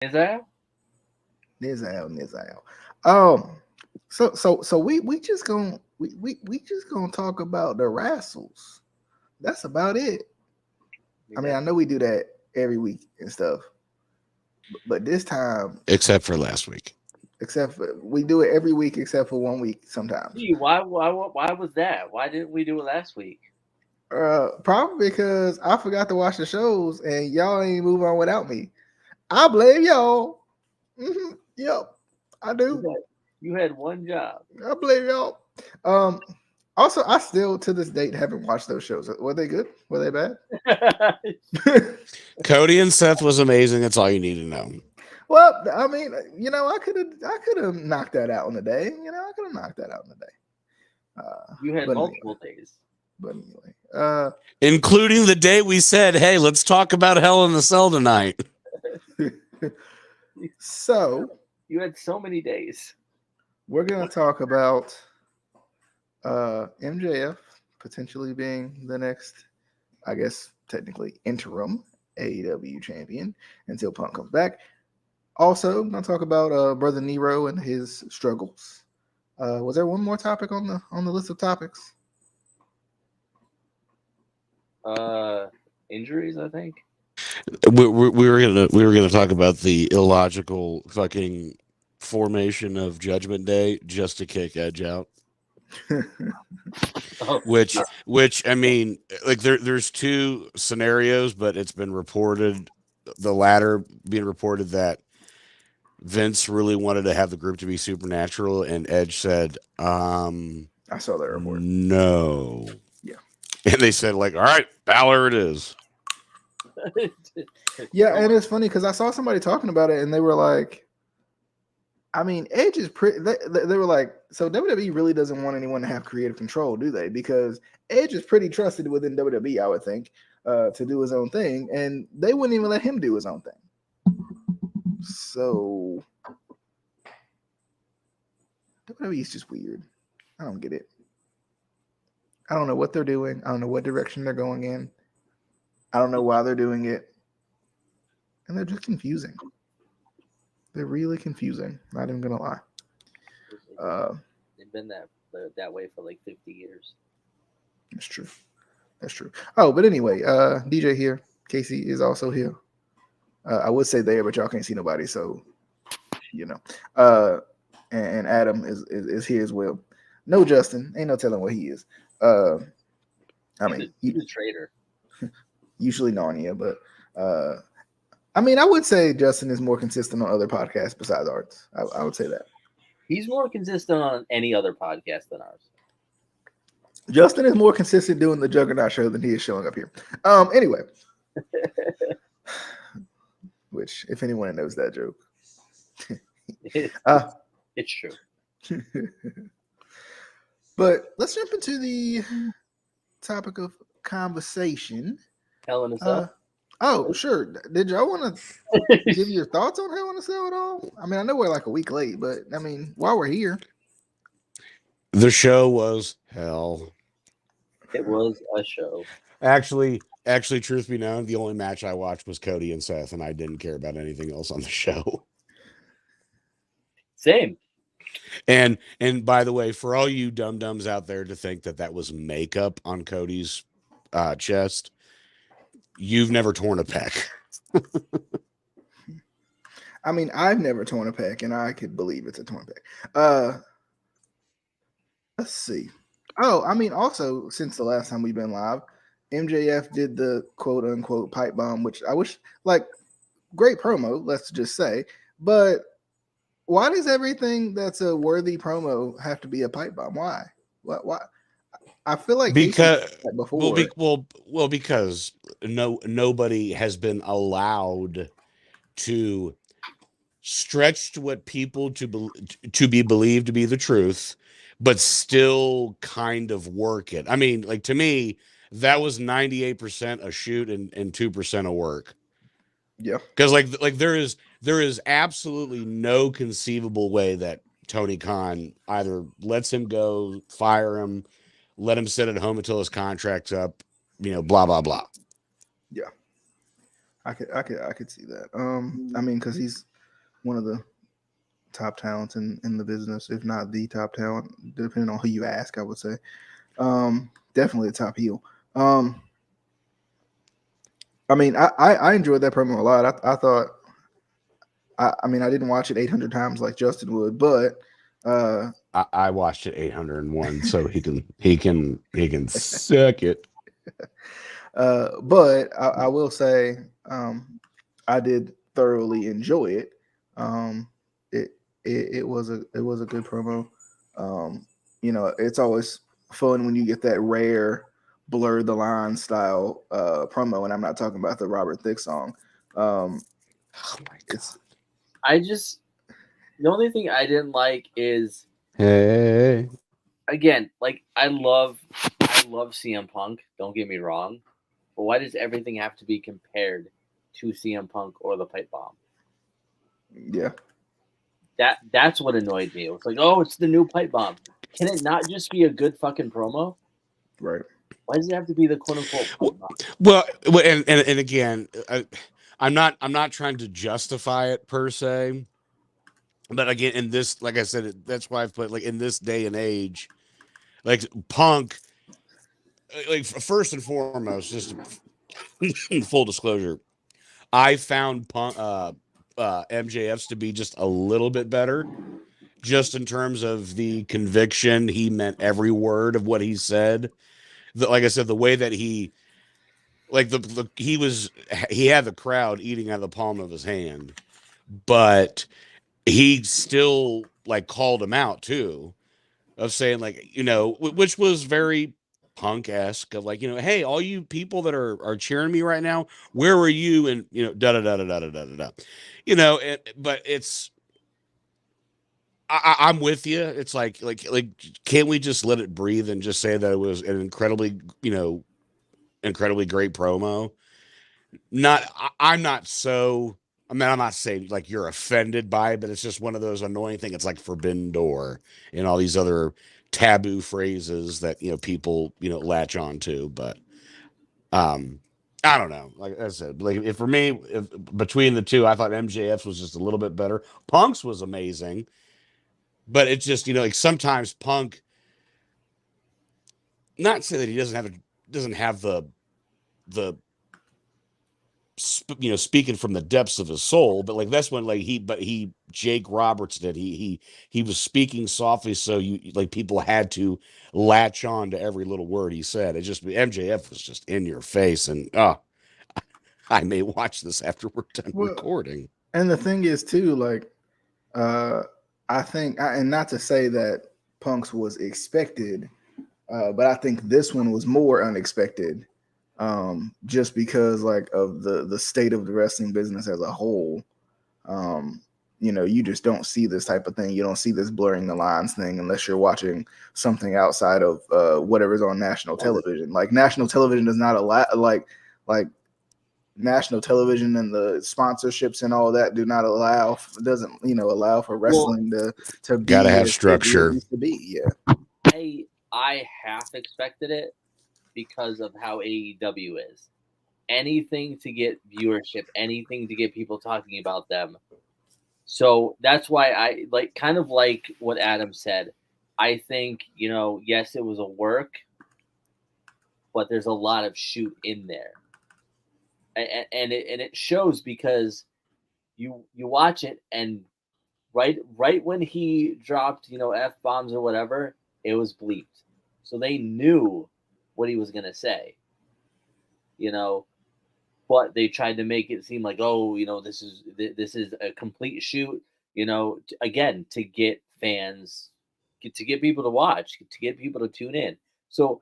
Is that? Nizal. So we just gonna talk about the wrestles. That's about it. I mean, I know we do that every week and stuff, but this time, except for last week. except for we do it every week except for 1 week sometimes. Gee, why was that? Why didn't we do it last week? Probably because I forgot to watch the shows and y'all ain't move on without me. I blame y'all. Yep, I do. You had one job. I blame y'all. Um, Also, I still to this date haven't watched those shows. Were they good? Were they bad? Cody and Seth was amazing. That's all you need to know. Well, I mean, I could have knocked that out in a day. I could have knocked that out in a day. You had but multiple anyway, days. But anyway, Including the day we said, hey, let's talk about Hell in the Cell tonight. so You had so many days. we're gonna talk about MJF potentially being the next, I guess, technically interim AEW champion until Punk comes back. Also, I'm gonna talk about Brother Nero and his struggles. Was there one more topic on the list of topics? Injuries, I think. We were gonna talk about the illogical fucking formation of Judgment Day just to kick Edge out. Oh, Which I mean, like there's two scenarios, but it's been reported, the latter being reported, that Vince really wanted to have the group to be supernatural, and Edge said, I saw that report. no. Yeah. And they said, like, all right, Balor it is. Yeah, and it's funny because I saw somebody talking about it, and they were like, I mean, Edge is pretty. They were like, so WWE really doesn't want anyone to have creative control, do they? Because Edge is pretty trusted within WWE, I would think, to do his own thing, and they wouldn't even let him do his own thing. So WWE is just weird. I don't get it. I don't know what they're doing. I don't know what direction they're going in. I don't know why they're doing it, and they're just confusing. They're really confusing. Not even gonna lie. They've been that way for like 50 years. That's true. That's true. Oh, but anyway, DJ here. Casey is also here. I would say there, but y'all can't see nobody, so and Adam is here as well. No, Justin. Ain't no telling what he is. I mean, He's a traitor. Usually Narnia, but I mean, I would say Justin is more consistent on other podcasts besides ours. I would say that. He's more consistent on any other podcast than ours. Justin is more consistent doing the Juggernaut show than he is showing up here. Anyway, which, if anyone knows that joke, It's true. But let's jump into the topic of conversation. Hell in a Cell. Oh, sure. Did y'all want to give your thoughts on Hell in a Cell at all? I mean, I know we're like a week late, but I mean, while we're here, The show was hell. It was a show. Actually, truth be known, the only match I watched was Cody and Seth, and I didn't care about anything else on the show. Same. And by the way, for all you dum-dums out there to think that was makeup on Cody's chest, you've never torn a pec. I mean, I've never torn a pec, and I could believe it's a torn pec. Let's see. Oh, I mean, also, since the last time we've been live, MJF did the quote-unquote pipe bomb, which I wish, like, great promo, let's just say, but why does everything that's a worthy promo have to be a pipe bomb? Why? Why? I feel like because before. Because nobody has been allowed to stretch what people to be believed to be the truth, but still kind of work it. I mean, like, to me, that was 98% a shoot and 2% a work. Yeah, because like there is absolutely no conceivable way that Tony Khan either lets him go, fire him, let him sit at home until his contract's up, blah blah blah. Yeah, I could see that. I mean, because he's one of the top talents in the business, if not the top talent, depending on who you ask. I would say, definitely a top heel. I mean, I enjoyed that promo a lot. I thought, I mean, I didn't watch it 800 times like Justin would, but I watched it 801, so he can suck it. But I will say, I did thoroughly enjoy it. It was a good promo. You know, it's always fun when you get that rare blur the line style promo, and I'm not talking about the Robert Thicke song. Oh my god! The only thing I didn't like is, Hey, again, like I love CM Punk. Don't get me wrong, but why does everything have to be compared to CM Punk or the Pipe Bomb? Yeah, That's what annoyed me. It was like, oh, it's the new Pipe Bomb. Can it not just be a good fucking promo? right. Why does it have to be the quote unquote Pipe Bomb? well, and again, I'm not trying to justify it per se, but again, in this, like I said, that's why I've put like in this day and age, like Punk, like first and foremost, just full disclosure, I found Punk, MJF's to be just a little bit better, just in terms of the conviction. He meant every word of what he said. Like I said, the way that he, like he had the crowd eating out of the palm of his hand, but he still like called him out too, of saying like, you know, which was very Punk-esque, of like, you know, hey, all you people that are cheering me right now, where were you? And you know, da da da da da da da da, you know. But it's, I'm with you. It's like can't we just let it breathe and just say that it was an incredibly, you know, incredibly great promo? I'm not so. I mean, I'm not saying like you're offended by it, but it's just one of those annoying things. It's like forbidden door and all these other taboo phrases that, you know, people, you know, latch on to. But I don't know. Like I said, like if for me, between the two, I thought MJF was just a little bit better. Punk's was amazing, but it's just, you know, like sometimes Punk, not say that he doesn't have the you know, speaking from the depths of his soul, but like that's when like Jake Roberts did, he was speaking softly, so you like people had to latch on to every little word he said. It just, MJF was just in your face, and I may watch this after we're done recording. And the thing is too, like I think, and not to say that Punk's was expected, but I think this one was more unexpected. Just because like of the state of the wrestling business as a whole. You know, you just don't see this type of thing. You don't see this blurring the lines thing unless you're watching something outside of whatever's on national television. Like national television does not allow, like national television and the sponsorships and all that do not allow, doesn't, you know, allow for wrestling to be, gotta have structure. To be, yeah. I half expected it because of how AEW is. Anything to get viewership, anything to get people talking about them. So that's why I like, kind of like what Adam said. I think, you know, yes, it was a work, but there's a lot of shoot in there. And it shows, because you watch it, and right when he dropped, you know, F-bombs or whatever, it was bleeped. So they knew what he was going to say, you know, but they tried to make it seem like, oh, you know, this is a complete shoot, you know, again, to get fans, to get people to watch, to get people to tune in. So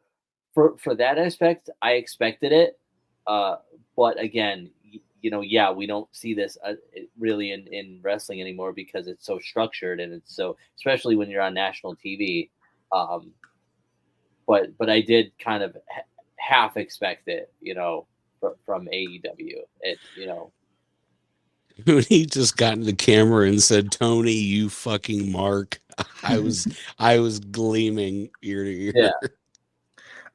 for that aspect, I expected it. But again, you know, yeah, we don't see this really in wrestling anymore, because it's so structured, and it's so, especially when you're on national TV. But I did kind of half expect it, you know, from AEW. It, you know, When he just got in the camera and said, "Tony, you fucking mark," I was gleaming ear to ear. Yeah.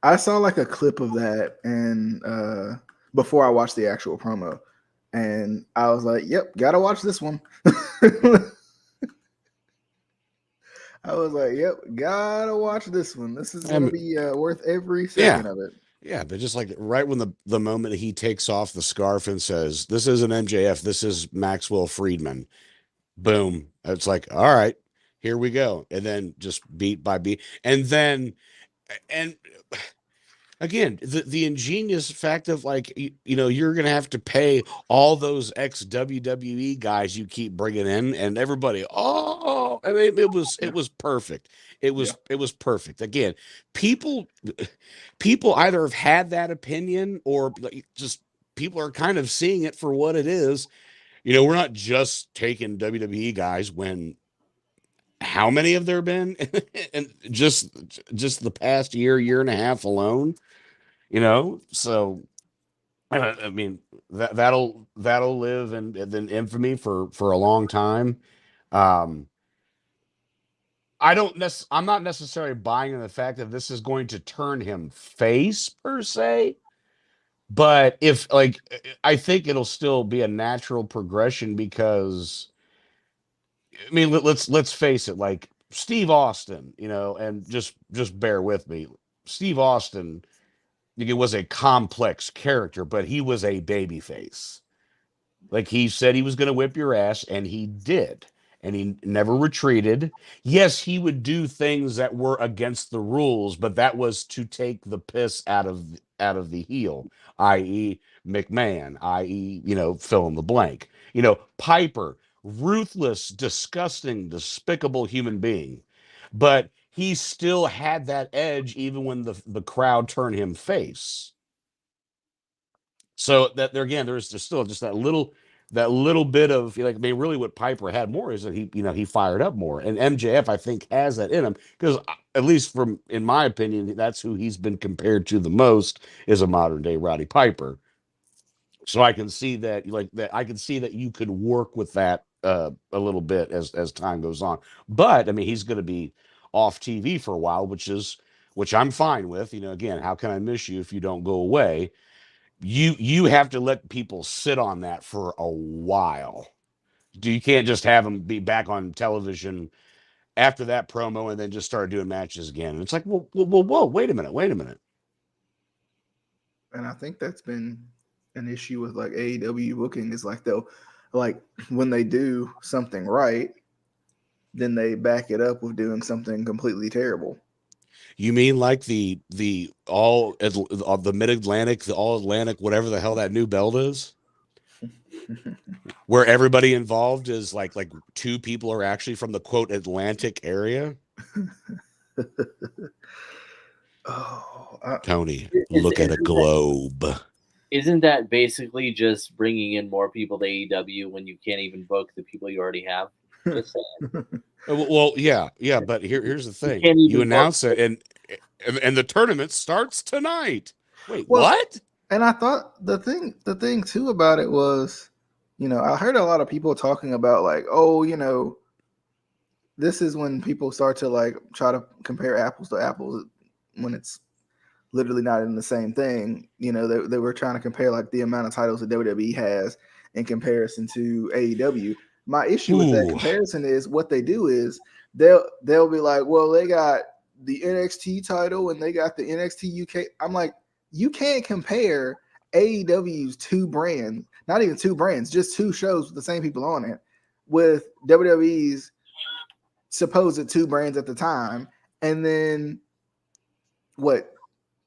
I saw like a clip of that, and before I watched the actual promo, And I was like, "Yep, gotta watch this one." I was like, "Yep, gotta watch this one. This is gonna be worth every second of it." Yeah, but just like right when the moment he takes off the scarf and says, "This isn't MJF, this is Maxwell Friedman," boom. It's like, all right, here we go. And then just beat by beat. And then, and again, the ingenious fact of like, you're going to have to pay all those ex WWE guys you keep bringing in, and everybody, I mean, it was perfect. It was perfect. Again, people either have had that opinion or just people are kind of seeing it for what it is. We're not just taking WWE guys when how many have there been and just the past year and a half alone, so I mean that'll live in infamy for a long time. um I'm not necessarily buying in the fact that this is going to turn him face per se, but if like I think it'll still be a natural progression because I mean, let's face it. Like Steve Austin, and just bear with me. Steve Austin, it was a complex character, but he was a baby face. Like he said he was going to whip your ass, and he did. And he never retreated. Yes, he would do things that were against the rules, but that was to take the piss out of the heel, i.e., McMahon, i.e., fill in the blank. Piper, ruthless, disgusting, despicable human being, but he still had that edge even when the crowd turned him face. So that there again, there's still just that little bit of like, I mean, really what Piper had more is that he fired up more. And MJF, I think, has that in him because at least from in my opinion, that's who he's been compared to the most is a modern day Roddy Piper. So I can see that I can see that you could work with that a little bit as time goes on. But I mean, he's going to be off TV for a while, which I'm fine with. Again, how can I miss you if you don't go away? You have to let people sit on that for a while. You can't just have them be back on television after that promo and then just start doing matches again. And it's like, whoa, wait a minute. And I think that's been an issue with like AEW booking is like they'll like when they do something right, then they back it up with doing something completely terrible. You mean like the Mid Atlantic, the All Atlantic, whatever the hell that new belt is, where everybody involved is like two people are actually from the quote Atlantic area. Tony, look at a globe. Isn't that basically just bringing in more people to AEW when you can't even book the people you already have? Just saying. Well, yeah, but here's the thing: you announce it, and the tournament starts tonight. Wait, what? And I thought the thing too about it was, I heard a lot of people talking about like, oh, this is when people start to like try to compare apples to apples when it's literally not in the same thing. They were trying to compare like the amount of titles that WWE has in comparison to AEW. My issue with that comparison is what they do is they'll be like, well, they got the NXT title and they got the NXT UK. I'm like, you can't compare AEW's two brands, not even two brands, just two shows with the same people on it, with WWE's supposed two brands at the time, and then what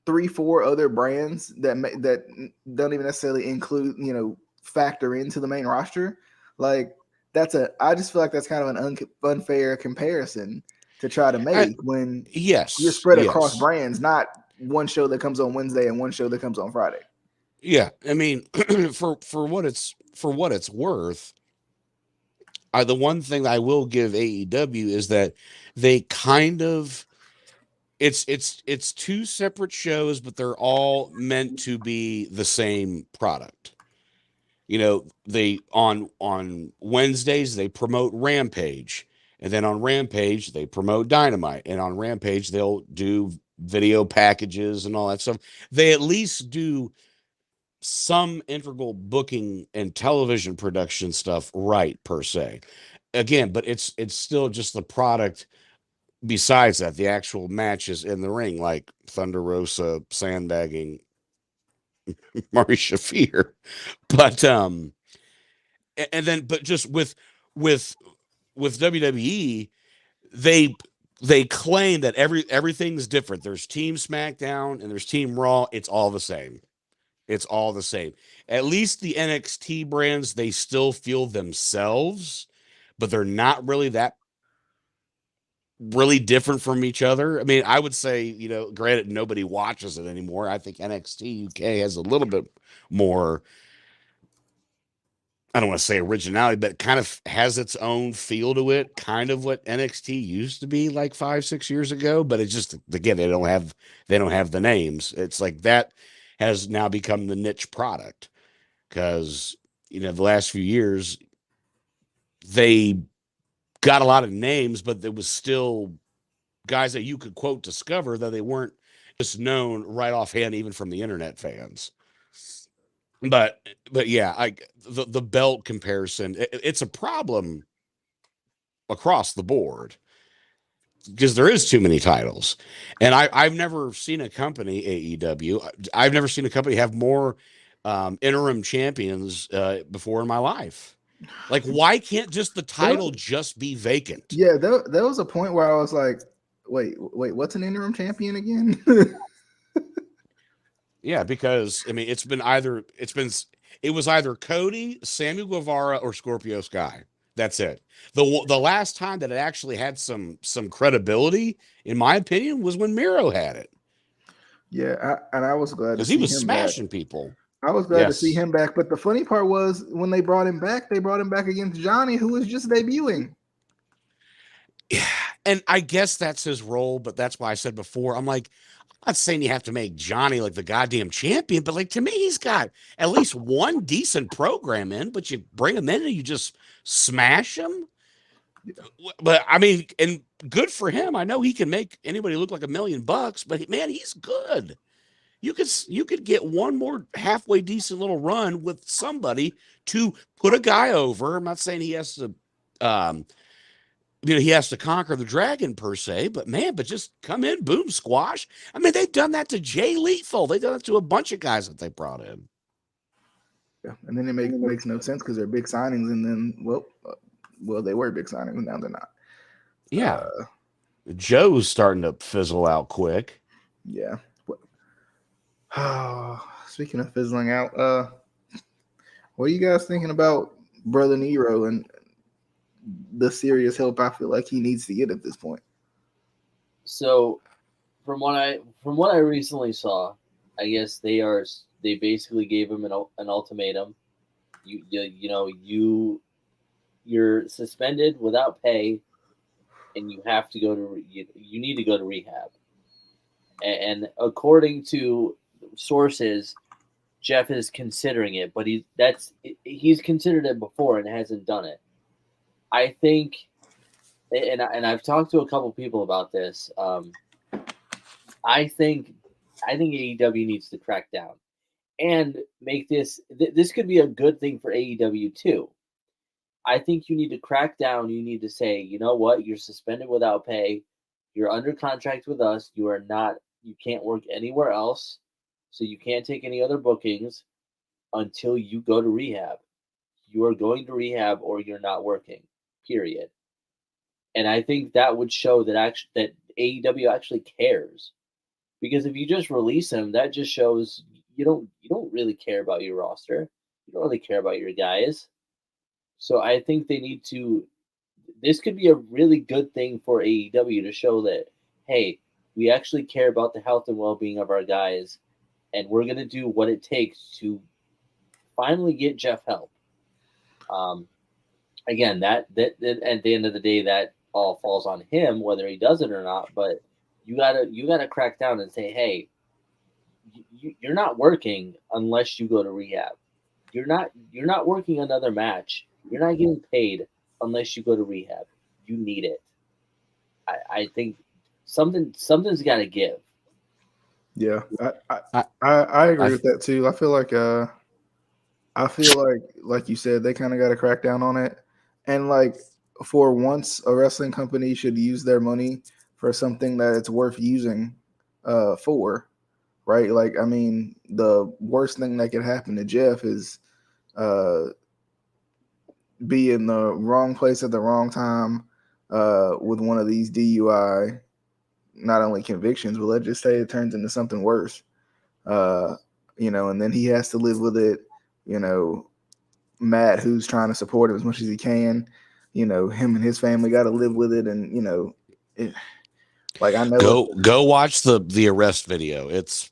3-4 other brands that don't even necessarily include factor into the main roster. Like I just feel like that's kind of an unfair comparison to try to make when you're spread across brands, not one show that comes on Wednesday and one show that comes on Friday. Yeah, I mean, for what it's worth, the one thing I will give AEW is that they kind of it's two separate shows, but they're all meant to be the same product. They on Wednesdays they promote Rampage, and then on Rampage they promote Dynamite, and on Rampage they'll do video packages and all that stuff. They at least do some integral booking and television production stuff right per se. Again, but it's still just the product. Besides that, the actual matches in the ring, like Thunder Rosa sandbagging Marty Shafir, but and then but just with WWE, they claim that everything's different. There's Team SmackDown and there's Team Raw. It's all the same. It's all the same. At least the NXT brands, they still feel themselves, but they're not really that really different from each other. I mean, I would say, you know, granted, nobody watches it anymore. I think NXT UK has a little bit more, I don't want to say originality, but it kind of has its own feel to it, kind of what NXT used to be like 5-6 years ago. But it's just, again, they don't have the names. It's like that has now become the niche product because, you know, the last few years they got a lot of names, but there was still guys that you could quote discover that they weren't just known right offhand, even from the internet fans. But yeah, the belt comparison, it's a problem across the board because there is too many titles, and I've never seen a company AEW. I've never seen a company have more interim champions before in my life. Like, why can't just the title just be vacant? Yeah, there was a point where I was like, wait, what's an interim champion again? Yeah, because I mean, it was either Cody, Samuel Guevara, or Scorpio Sky. That's it. The last time that it actually had some credibility, in my opinion, was when Miro had it. Yeah, and I was glad to Because see he was him smashing back. people. I was glad to see him back. But the funny part was when they brought him back against Johnny, who was just debuting. Yeah, and I guess that's his role, but that's why I said before, I'm like, I'm not saying you have to make Johnny like the goddamn champion, but like to me, he's got at least one decent program in, but you bring him in and you just smash him. But I mean, and good for him. I know he can make anybody look like $1 million, but man, he's good. You could get one more halfway decent little run with somebody to put a guy over. I'm not saying he has to he has to conquer the dragon per se, but man, but just come in, boom, squash. I mean, they've done that to Jay Lethal. They've done it to a bunch of guys that they brought in. Yeah, and then it makes no sense because they're big signings, and then well, they were big signings, now they're not. Yeah, Joe's starting to fizzle out quick. Yeah. Speaking of fizzling out, what are you guys thinking about Brother Nero and the serious help I feel like he needs to get at this point? So, from what I recently saw, I guess they basically gave him an ultimatum. You're suspended without pay, and you have to go to you need to go to rehab. And according to sources, Jeff is considering it, but he's considered it before and hasn't done it. I think, and I've talked to a couple people about this. I think AEW needs to crack down and make this. This could be a good thing for AEW too. I think you need to crack down. You need to say, you know what? You're suspended without pay. You're under contract with us. You can't work anywhere else. So you can't take any other bookings until you go to rehab. You are going to rehab or you're not working, period. And I think that would show that AEW actually cares. Because if you just release him, that just shows you don't really care about your roster. You don't really care about your guys. So I think they need to. This could be a really good thing for AEW to show that, hey, we actually care about the health and well-being of our guys, and we're going to do what it takes to finally get Jeff help. Again, that at the end of the day, that all falls on him, whether he does it or not. But you gotta crack down and say, hey, you're not working unless you go to rehab. You're not working another match. You're not getting paid unless you go to rehab. You need it. I think something's got to give. Yeah, I, I agree I with that too. I feel like you said, they kind of got to crack down on it, and like for once, a wrestling company should use their money for something that it's worth using for, right? Like, I mean, the worst thing that could happen to Jeff is uh, be in the wrong place at the wrong time with one of these DUI, not only convictions, but let's just say it turns into something worse. Uh, and then he has to live with it. Matt, who's trying to support him as much as he can, him and his family got to live with it, and like I know go watch the arrest video. It's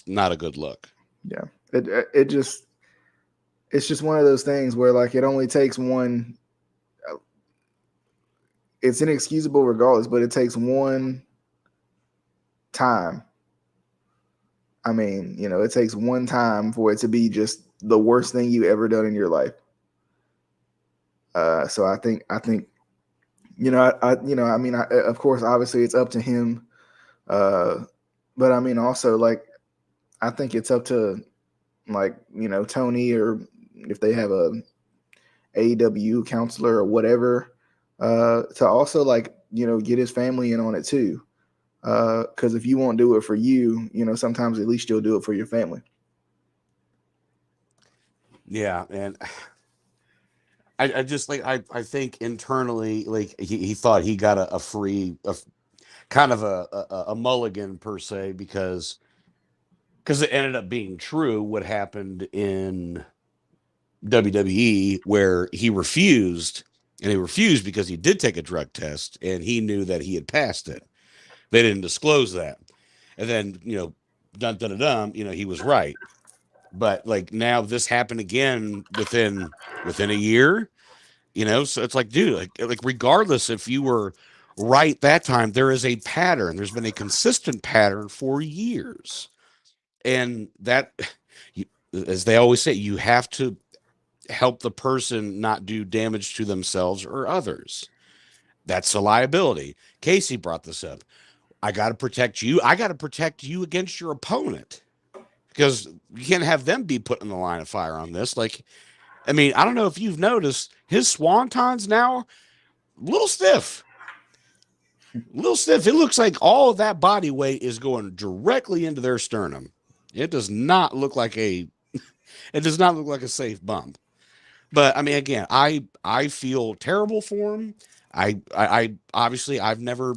not a good look. yeah, it's just one of those things where like it only takes one. It's inexcusable regardless, but it takes one time. I mean, it takes one time for it to be just the worst thing you ever done in your life. So I think, of course, obviously it's up to him. But I mean, also like, I think it's up to like, Tony, or if they have a AEW counselor or whatever, to also like, get his family in on it too. Because if you won't do it for you, sometimes at least you'll do it for your family. Yeah, and I just like I think internally, like he thought he got a free kind of a mulligan per se, because it ended up being true what happened in WWE, where he refused, and he refused because he did take a drug test and he knew that he had passed it. They didn't disclose that, and then dun dun dun, he was right. But like now this happened again within a year. So it's like, dude, like regardless if you were right that time, there is a pattern. There's been a consistent pattern for years. And that, as they always say, you have to help the person not do damage to themselves or others. That's a liability. Casey brought this up. I got to protect you. I got to protect you against your opponent, because you can't have them be put in the line of fire on this. Like, I mean, I don't know if you've noticed his swantons now, a little stiff. It looks like all of that body weight is going directly into their sternum. It does not look like a safe bump. But I mean, again, I feel terrible for him. I obviously I've never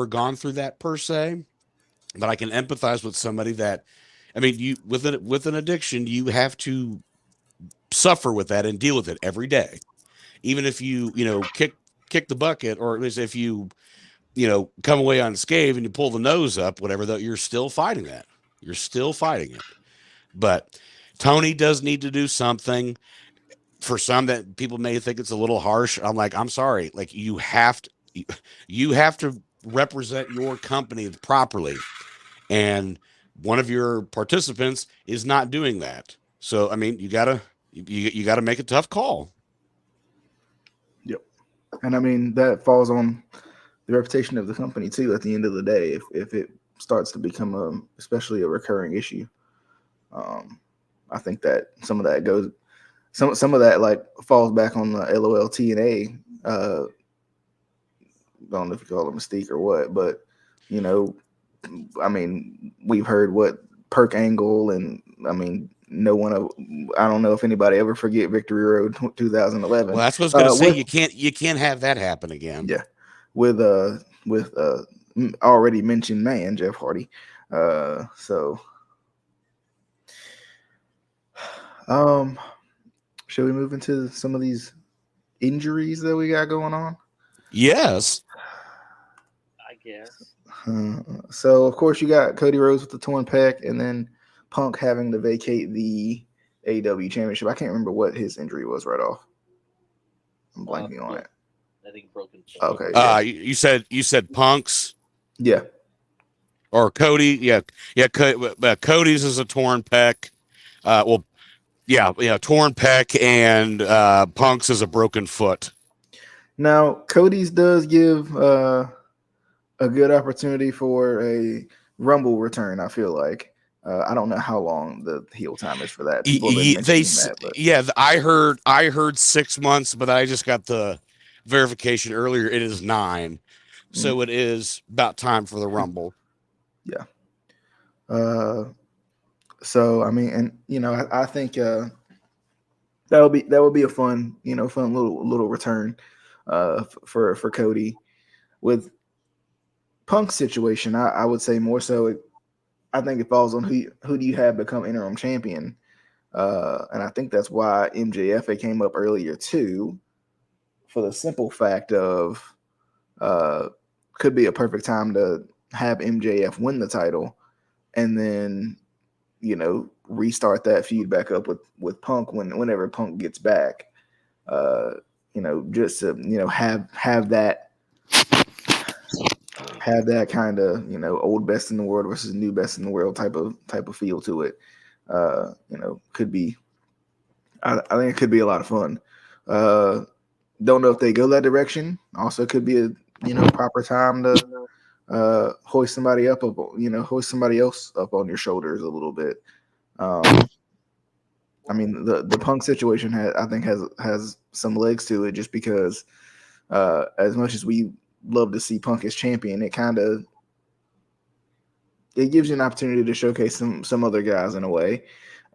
gone through that per se, but I can empathize with somebody that, I mean, you with an addiction, you have to suffer with that and deal with it every day. Even if you kick the bucket, or at least if you come away unscathed and you pull the nose up, whatever, though, you're still fighting that. You're still fighting it. But Tony does need to do something. For some that people may think it's a little harsh, I'm like, I'm sorry. Like, you have to represent your company properly. And one of your participants is not doing that. So, I mean, you gotta make a tough call. Yep. And I mean, that falls on the reputation of the company too. At the end of the day, if it starts to become especially a recurring issue, I think that some of that goes, some of that like falls back on the LOL TNA. I don't know if you call it a mistake or what, but I mean, we've heard what Perk Angle, and I mean, I don't know if anybody ever forget Victory Road 2011. Well, that's what I was going to say. You can't have that happen again. Yeah, with already mentioned man Jeff Hardy. So, should we move into some of these injuries that we got going on? Yes. I guess. So, of course, you got Cody Rhodes with the torn pec, and then Punk having to vacate the AEW Championship. I can't remember what his injury was right off. I'm blanking on it. I think broken foot. Okay. Yeah. You said Punk's. Yeah. Or Cody. Yeah. Cody's is a torn pec. Torn pec, and Punk's is a broken foot. Now, Cody's does give a good opportunity for a Rumble return. I feel like I don't know how long the heel time is for that. People have been mentioning that, but I heard 6 months, but I just got the verification earlier. It is 9, so it is about time for the Rumble. Yeah. So I mean, and I think that would be a fun little return for Cody. With Punk's situation, I would say more so. I think it falls on who do you have become interim champion, and I think that's why MJF came up earlier too, for the simple fact of could be a perfect time to have MJF win the title, and then restart that feud back up with Punk whenever Punk gets back. Just to have that kind of old best in the world versus new best in the world type of feel to it. Could be. I think it could be a lot of fun. Don't know if they go that direction. Also, could be a proper time to hoist somebody else up on your shoulders a little bit. I mean, the Punk situation has some legs to it, just because as much as we love to see Punk as champion, it gives you an opportunity to showcase some other guys in a way,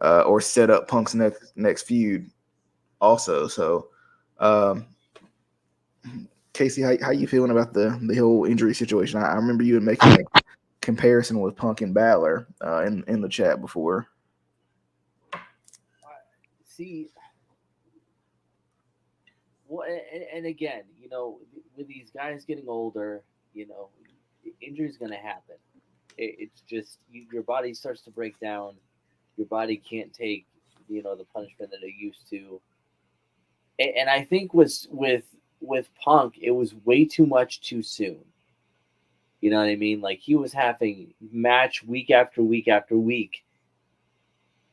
or set up Punk's next feud also. So, Casey, how you feeling about the whole injury situation? I remember you making a comparison with Punk and Balor in the chat before. See, well, and again, with these guys getting older, injury's going to happen. It's just your body starts to break down. Your body can't take the punishment that it used to. And I think with Punk, it was way too much too soon. You know what I mean? Like, he was having match week after week after week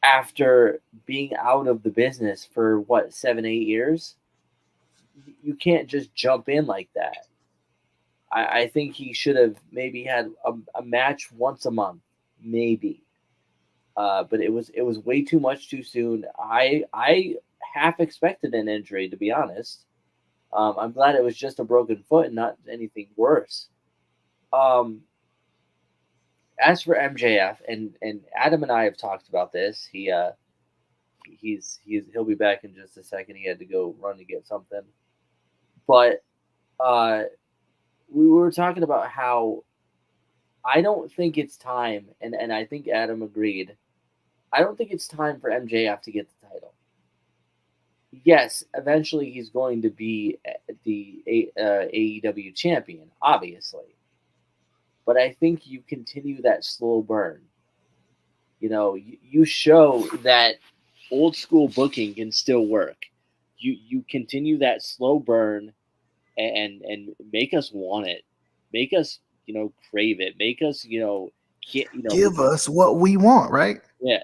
after being out of the business for 7-8 years. You can't just jump in like that. I think he should have maybe had a match once a month, maybe. But it was way too much too soon. I half expected an injury, to be honest. I'm glad it was just a broken foot and not anything worse. As for MJF, and Adam and I have talked about this. He'll be back in just a second. He had to go run to get something. But we were talking about how I don't think it's time, and I think Adam agreed. I don't think it's time for MJF to get the title. Yes, eventually he's going to be the AEW champion, obviously. But I think you continue that slow burn. You show that old school booking can still work. You continue that slow burn and make us want it. Make us, crave it. Make us, give us what we want, right? Yeah.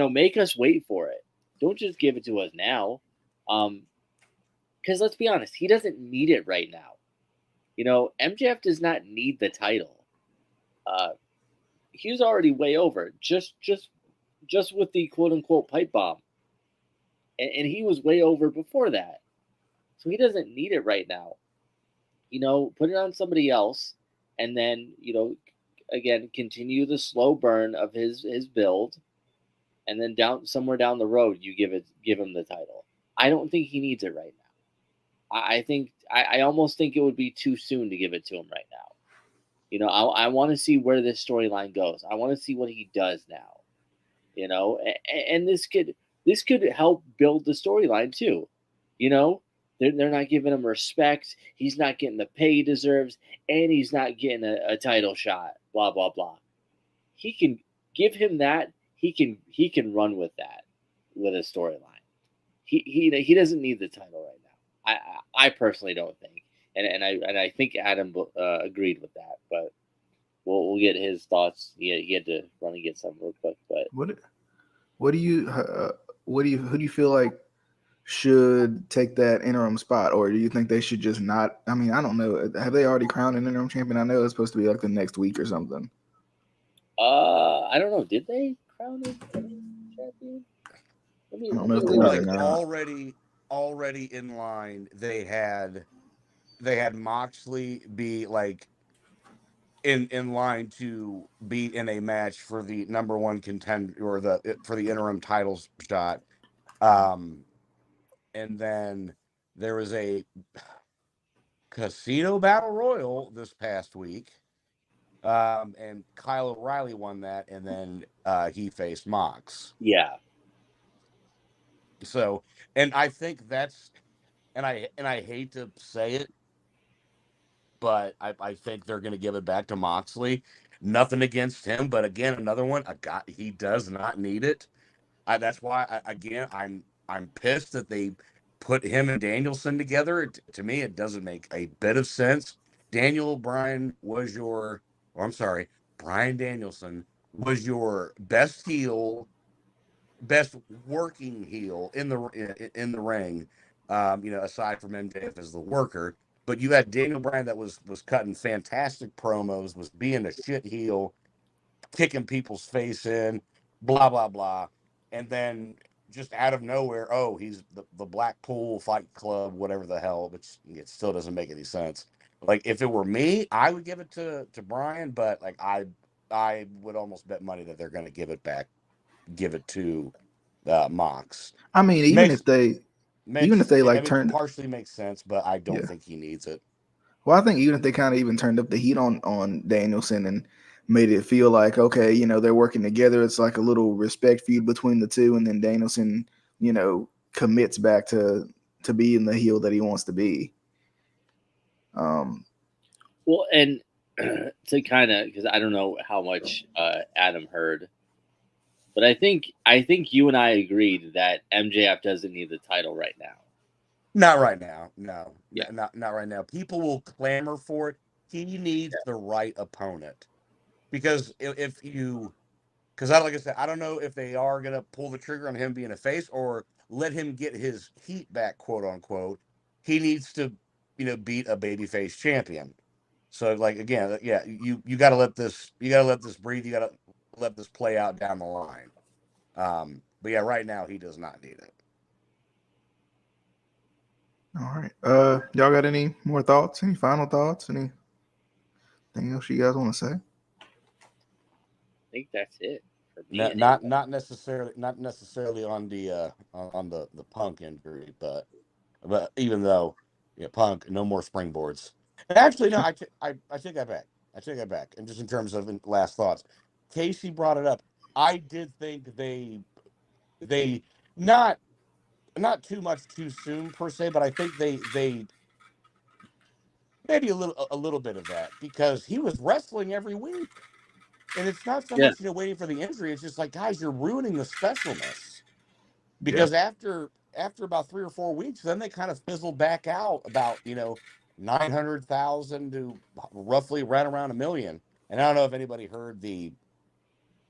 Make us wait for it. Don't just give it to us now. Because let's be honest, he doesn't need it right now. MJF does not need the title. He's already way over. Just with the quote unquote pipe bomb. And he was way over before that. So he doesn't need it right now. Put it on somebody else, and then, again, continue the slow burn of his build, and then somewhere down the road, you give him the title. I don't think he needs it right now. I almost think it would be too soon to give it to him right now. I want to see where this storyline goes. I want to see what he does now. And this could help build the storyline too. They're not giving him respect. He's not getting the pay he deserves, and he's not getting a title shot. Blah blah blah. He can give him that. He can run with that with a storyline. He doesn't need the title right now. I personally don't think, and I think Adam agreed with that. But we'll get his thoughts. He had to run and get some real quick. But who do you feel like should take that interim spot, or do you think they should just not? I mean, I don't know. Have they already crowned an interim champion? I know it's supposed to be like the next week or something. I don't know. Did they crown him champion? I don't know if they did Like or not. already in line, they had Moxley be like in line to be in a match for the number one contender or for the interim titles shot. And then there was a casino battle royal this past week. And Kyle O'Reilly won that, and then he faced Mox. Yeah. So, and I think that's, and I hate to say it, but I think they're going to give it back to Moxley. Nothing against him, but again, another one. A guy, he does not need it. That's why I'm pissed that they put him and Danielson together. To me, it doesn't make a bit of sense. Brian Danielson was your best heel, best working heel in the ring. Aside from MJF as the worker, but you had Daniel Bryan that was cutting fantastic promos, was being a shit heel, kicking people's face in, blah blah blah, and then just out of nowhere, oh, he's the Blackpool Fight Club, whatever the hell, which it still doesn't make any sense. Like if it were me, I would give it to Brian, but like I would almost bet money that they're going to give it to Mox. I mean, even if they turned, partially makes sense, but I don't think he needs it. Well, I think even if they kind of even turned up the heat on Danielson and made it feel like, okay, they're working together, it's like a little respect feud between the two, and then Danielson, commits back to being the heel that he wants to be. Well, and to kind of, because I don't know how much Adam heard, but I think you and I agreed that MJF doesn't need the title right now. Not right now. No. Yeah. Not right now. People will clamor for it. He needs the right opponent. Because like I said, I don't know if they are going to pull the trigger on him being a face or let him get his heat back, quote unquote. He needs to, beat a babyface champion. So like, again, yeah, you got to let this breathe. You got to let this play out down the line. But yeah, right now he does not need it. All right. Y'all got any more thoughts? Any final thoughts? Anything else you guys want to say? I think that's it. For me not necessarily on the Punk injury, but even though Punk, no more springboards. And actually, no, I take that back. I take that back. And just in terms of last thoughts, Casey brought it up. I did think they not too much too soon per se, but I think they maybe a little bit of that, because he was wrestling every week, and it's not so much waiting for the injury. It's just like, guys, you're ruining the specialness, because after about 3 or 4 weeks, then they kind of fizzled back out about 900,000 to roughly right around $1 million. And I don't know if anybody heard the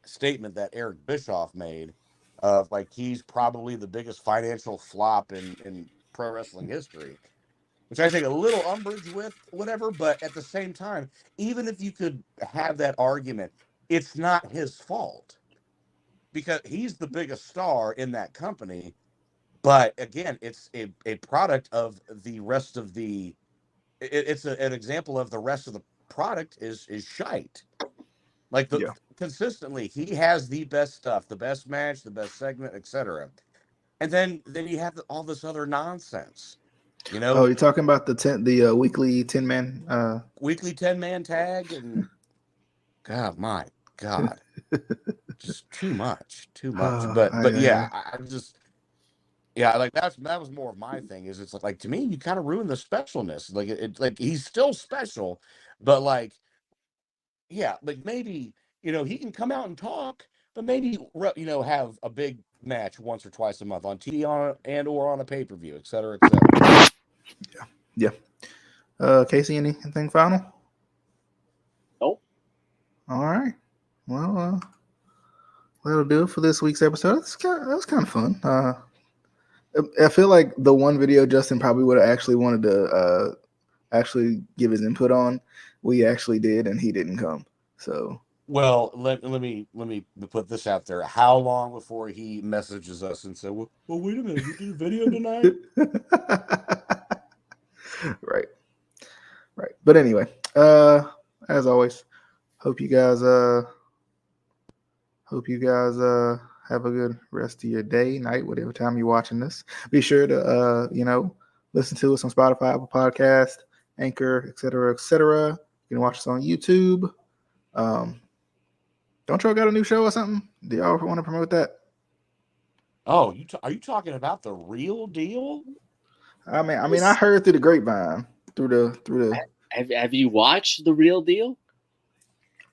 statement that Eric Bischoff made of like he's probably the biggest financial flop in pro wrestling history, which I take a little umbrage with, whatever. But at the same time, even if you could have that argument, it's not his fault, because he's the biggest star in that company. But again, it's a product of the rest of the. It's an example of the rest of the product is shite. Like consistently, he has the best stuff, the best match, the best segment, etc. And then you have all this other nonsense. Oh, you're talking about the weekly 10-man weekly 10-man tag, and my God, just too much. But I just like that was more of my thing. Is it's like to me, you kind of ruin the specialness. Like it's like he's still special, but like like maybe he can come out and talk, but maybe have a big match once or twice a month on TV or on a pay-per-view, et cetera, et cetera. Yeah. Casey, anything final? Nope. All right. Well, that'll do it for this week's episode. That was kind of fun. I feel like the one video Justin probably would have actually wanted to actually give his input on, we actually did, and he didn't come. So Well, let me put this out there. How long before he messages us and said, "Well, wait a minute, you did a video tonight?" Right. But anyway, as always, hope you guys have a good rest of your day, night, whatever time you're watching this. Be sure to listen to us on Spotify, Apple Podcast, Anchor, etc., etc. You can watch us on YouTube. Don't y'all got a new show or something? Do y'all want to promote that? Oh, are you talking about The Real Deal? I mean, I heard through the grapevine, through the. Have you watched The Real Deal?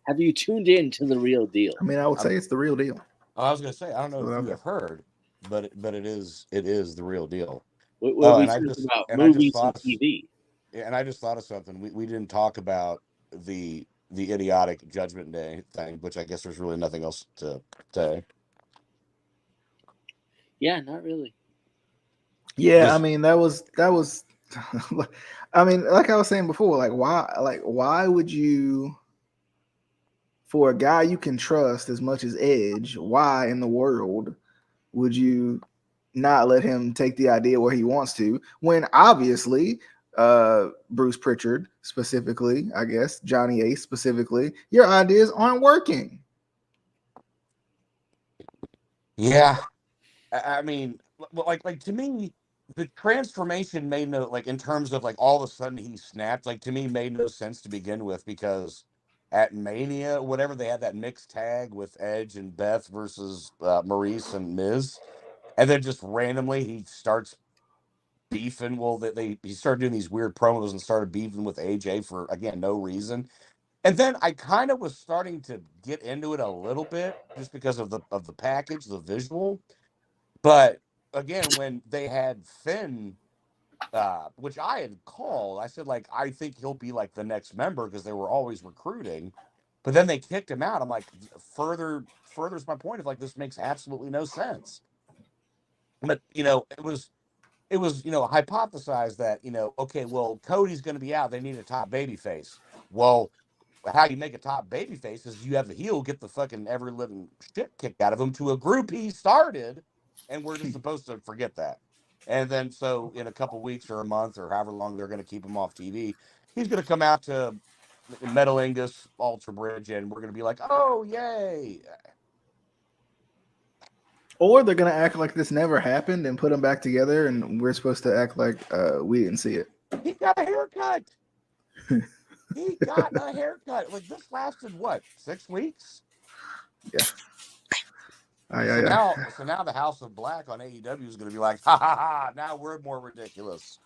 Have you tuned in to The Real Deal? I mean, I would say it's the real deal. I was going to say, I don't know if you have heard, but it is The Real Deal. What we talking about movies and TV. And I just thought of something. We didn't talk about the idiotic Judgment Day thing, which I guess there's really nothing else to say. Yeah, not really. Yeah, I mean that was I mean, like I was saying before, why would you, for a guy you can trust as much as Edge, why in the world would you not let him take the idea where he wants to, when obviously Bruce Pritchard specifically, I guess Johnny Ace specifically, your ideas aren't working. Yeah, I mean, like to me, the transformation made no, like, in terms of like all of a sudden he snapped, like, to me made no sense to begin with, because at Mania, whatever, they had that mixed tag with Edge and Beth versus Maurice and Miz, and then just randomly he starts beefing. Well, he started doing these weird promos and started beefing with AJ for, again, no reason. And then I kind of was starting to get into it a little bit just because of the package, the visual. But again, when they had Finn, which I had called, I said, like, I think he'll be like the next member, because they were always recruiting. But then they kicked him out. I'm like, furthers my point of, like, this makes absolutely no sense. But it was hypothesized that, okay, well, Cody's going to be out. They need a top babyface. Well, how you make a top babyface is you have the heel get the fucking ever living shit kicked out of him to a group he started, and we're just supposed to forget that. And then, so in a couple weeks or a month or however long they're going to keep him off TV, he's going to come out to Metalingus, Alter Bridge, and we're going to be like, oh, yay. Or they're going to act like this never happened and put them back together, and we're supposed to act like we didn't see it. He got a haircut. He got a haircut. Like, this lasted, what, 6 weeks? Yeah. So now the House of Black on AEW is going to be like, ha ha ha, now we're more ridiculous.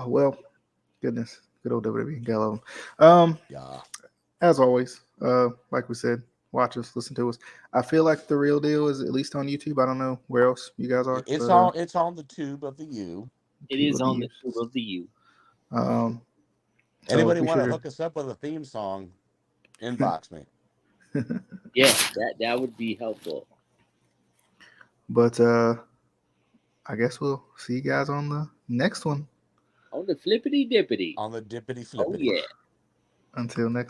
Well, goodness. Good old WWE. Gotta love them. Yeah. As always, like we said, watch us, listen to us. I feel like The Real Deal is at least on YouTube. I don't know where else you guys are. It's on the tube of the U. It is on the tube of the U. Anybody want to hook us up with a theme song? Inbox me. Yeah, that would be helpful. But I guess we'll see you guys on the next one. On the flippity dippity. On the dippity flippity. Oh yeah. Until next